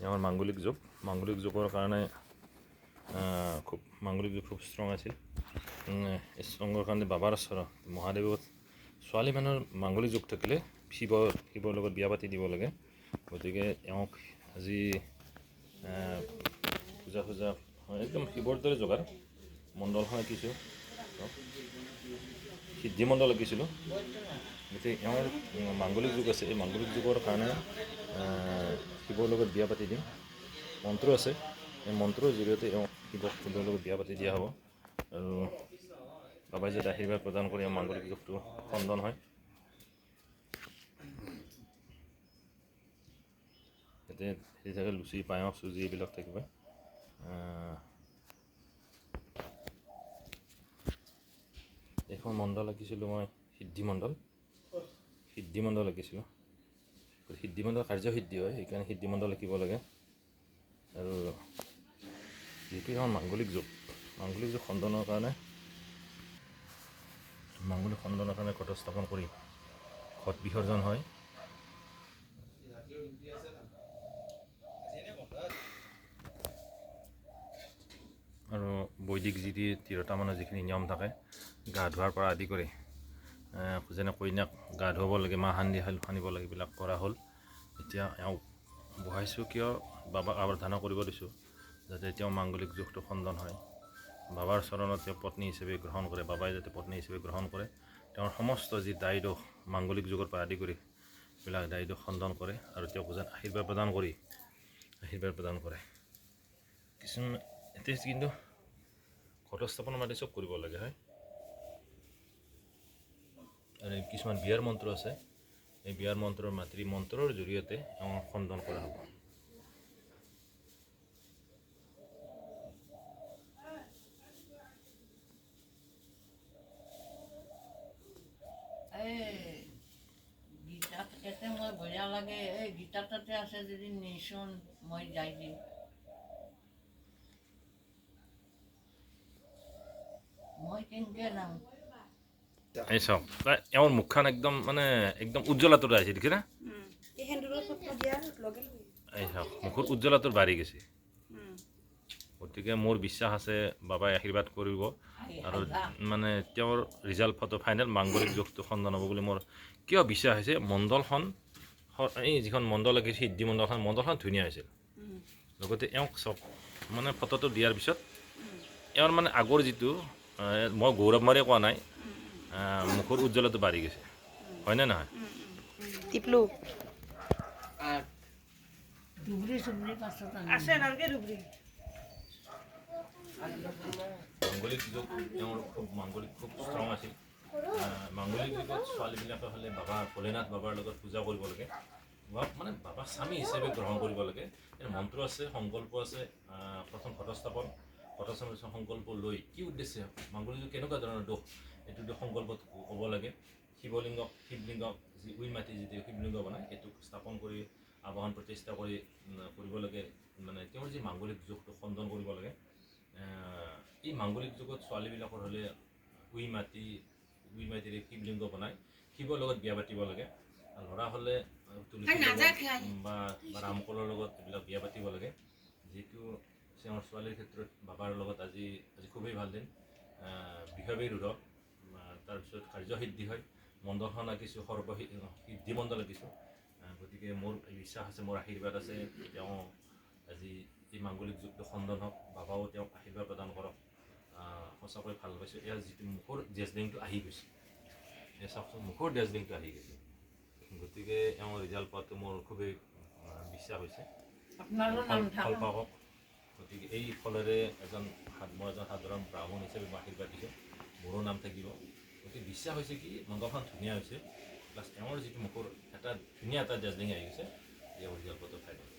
আমাৰ মাংগলিক যুগৰ কাৰণে খুব মাংগলিক যুগ খুব ষ্ট্ৰং আছিল। ষ্ট্ৰঙৰ কাৰণে বাবাৰ মহাদেৱত ছোৱালী মানুহৰ মাংগলিক যুগ থাকিলে শিৱৰ লগত বিয়া পাতি দিব লাগে। গতিকে এওঁক আজি পূজা একদম শিৱৰ দৰে জোগাৰ মণ্ডলখন আঁকিছোঁ, সিদ্ধিমণ্ডল আঁকিছিলোঁ। গতিকে এওঁৰ মাংগলিক যুগ আছে, এই মাংগলিক যুগৰ কাৰণে শিৱৰ লগত বিয়া পাতি দিম। মন্ত্ৰ আছে, এই মন্ত্ৰৰ জৰিয়তে এওঁক শিৱৰ লগত বিয়া পাতি দিয়া হ'ব আৰু বাবাই যদি আশীৰ্বাদ প্ৰদান কৰি মাংগলিক যুগটো খণ্ডন হয়। ইয়াতে হেৰি থাকে লুচি, পায়স, চুজি এইবিলাক থাকিব। এইখন মণ্ডল আঁকিছিলোঁ মই সিদ্ধিমণ্ডল আঁকিছিলোঁ। সিদ্ধিমণ্ডল কাৰ্যসিদ্ধি হয়, সেইকাৰণে সিদ্ধিমণ্ডল আঁকিব লাগে। আৰু যিটো এখন মাংগলিক যুগ খণ্ডনৰ কাৰণে ঘট স্থাপন কৰি ঘট বিসৰ্জন হয়। আৰু বৈদিক তিৰোতামানৰ যিখিনি নিয়ম থাকে, গা ধোৱাৰ পৰা আদি কৰি যেনে কইনাক গা ধুৱাব লাগে, মাহ সানিব লাগে, এইবিলাক কৰা হ'ল। এতিয়া এওঁক বহাইছোঁ কিয়, বাবাক আৰাধনা কৰিব দিছোঁ যাতে এতিয়াও মাংগলিক যুগটো খণ্ডন হয়। বাবাৰ চৰণত তেওঁ পত্নী হিচাপে গ্ৰহণ কৰে, বাবাই যাতে পত্নী হিচাপে গ্ৰহণ কৰে, তেওঁৰ সমস্ত যি দায় দোষ মাংগলিক যুগৰ পৰা আদি কৰি এইবিলাক দায় দোষ খণ্ডন কৰে আৰু তেওঁক যেন আশীৰ্বাদ প্ৰদান কৰে। কিছুমান এতিয়া কিন্তু ঘটস্থাপনৰ মাটি চব কৰিব লাগে হয়। আৰু কিছুমান বিয়াৰ মন্ত্ৰ আছে, এই বিয়াৰ মন্ত্ৰৰ জৰিয়তে খণ্ডন কৰা হ'ব। এতে মই বঢ়িয়া লাগে, এই গীতা তাতে আছে যদি নিচোন মই যাই দিম। মই কেনেকৈ যাম? এই চাওক, এওঁৰ মুখখন একদম উজ্জ্বলাটোৰ আহিছে, দেখি না? এই চাওক, মুখৰ উজ্জ্বলাটোৰ বাঢ়ি গৈছে। গতিকে মোৰ বিশ্বাস আছে বাবাই আশীৰ্বাদ কৰিব আৰু তেওঁৰ ৰিজাল্ট ফাইনেল মাংগলিক যুগটো খণ্ডন হ'ব বুলি মোৰ কিয় বিশ্বাস হৈছে। মণ্ডলখন এই যিখন মণ্ডল আঁকিছে সিদ্ধি মণ্ডলখন ধুনীয়া হৈছিল। লগতে এওঁক চাওক, ফটোটো দিয়াৰ পিছত এওঁৰ আগৰ যিটো মই গৌৰৱ মাৰি কোৱা নাই, মুখৰ উজ্জ্বলতাটো বাঢ়ি গৈছে, হয়নে নহয়? মাংগলিক যুগ খুব ষ্ট্ৰং আছিল। মাংগলিক যুগত ছোৱালীবিলাকে হ'লে ভোলেনাথ বাবাৰ লগত পূজা কৰিব লাগে, বাবা স্বামী হিচাপে গ্ৰহণ কৰিব লাগে। মন্ত্ৰ আছে, সংকল্প আছে। প্ৰথম ঘটস্থাপন সংকল্প লৈ কি উদ্দেশ্যে মাংগলিক যুগ কেনেকুৱা ধৰণৰ দোষ, এইটো সংকল্পত ক'ব লাগে। শিৱলিংগক যি উই মাটি যিটো শিৱলিংগ বনায় সেইটোক স্থাপন কৰি আবাহন প্ৰতিষ্ঠা কৰিব লাগে। তেওঁৰ যি মাংগলিক যুগটো খণ্ডন কৰিব লাগে। এই মাংগলিক যুগত ছোৱালীবিলাকৰ হ'লে উই মাটিৰে শিৱলিংগ বনাই শিৱৰ লগত বিয়া পাতিব লাগে। ল'ৰা হ'লে বা ৰামকলৰ লগত এইবিলাক বিয়া পাতিব লাগে। যিটো তেওঁৰ ছোৱালীৰ ক্ষেত্ৰত বাবাৰ লগত আজি খুবেই ভাল দিন। বিষাৱেৰুঢ়, তাৰপিছত কাৰ্যসিদ্ধি হয়। মণ্ডলখন আঁকিছোঁ, সিদ্ধিমণ্ডল আঁকিছোঁ। গতিকে মোৰ বিশ্বাস আছে, মোৰ আশীৰ্বাদ আছে, তেওঁ আজি এই মাংগলিক যুগটো খণ্ডন হওক, বাবাও তেওঁক আশীৰ্বাদ প্ৰদান কৰক। সঁচাকৈ ভাল পাইছোঁ। ইয়াৰ যিটো মুখৰ ডেজলিংটো আহি গৈছে, চাওকচোন, মুখৰ ডেজলিংটো আহি গৈছে। গতিকে এওঁ ৰিজাল্ট পোৱাটো মোৰ খুবেই বিশ্বাস হৈছে। ফল পাওক। গতিকে এই ফলেৰে মই এজন সাধাৰণ ব্ৰাহ্মণ হিচাপে আশীৰ্বাদ দিছোঁ, মোৰো নাম থাকিব। গতিকে বিশ্বাস হৈছে কি মণ্ডলখন ধুনীয়া হৈছে, প্লাছ এওঁৰ যিটো মুখৰ এটা ধুনীয়া ডেজলিং আহি গৈছে, এই ৰিজাল্ট পোৱাটো ফাইনেল।